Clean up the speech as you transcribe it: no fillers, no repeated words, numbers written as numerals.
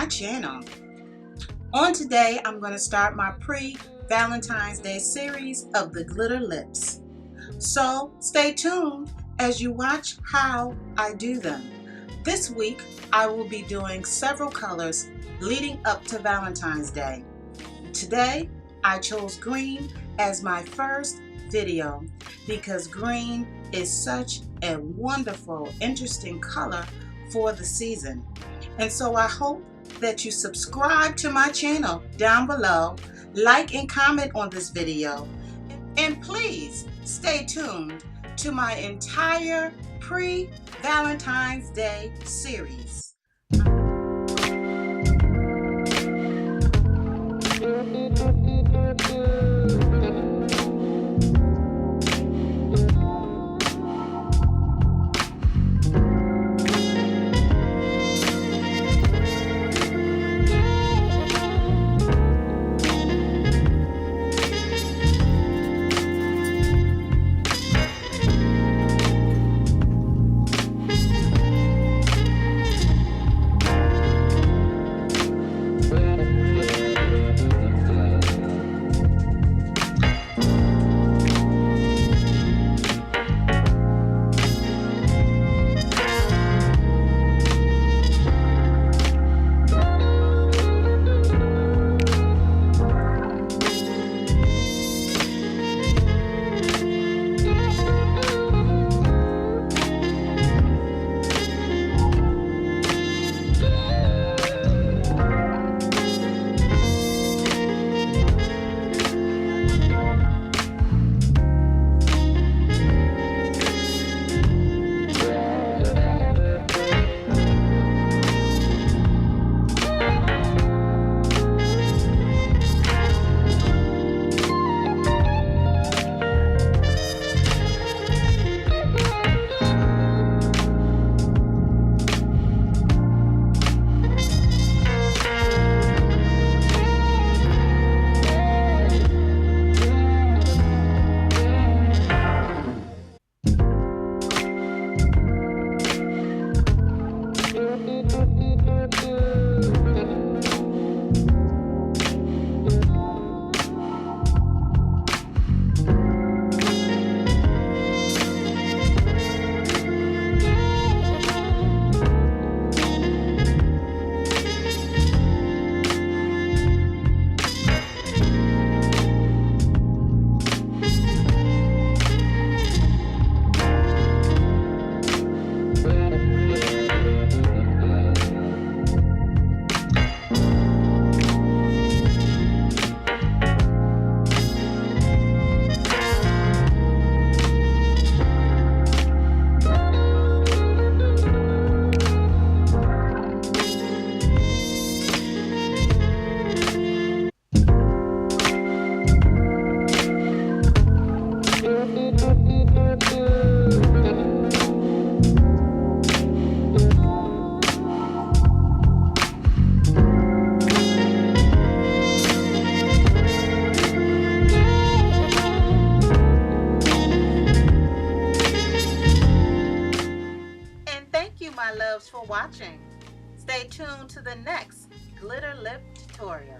my channel. On today, I'm going to start my pre-Valentine's Day series of the glitter lips. So stay tuned as you watch how I do them. This week, I will be doing several colors leading up to Valentine's Day. Today, I chose green as my first video because green is such a wonderful, interesting color for the season. And so I hope that you subscribe to my channel down below, like and comment on this video, and please stay tuned to my entire pre-Valentine's Day series. My loves for watching. Stay tuned to the next glitter lip tutorial.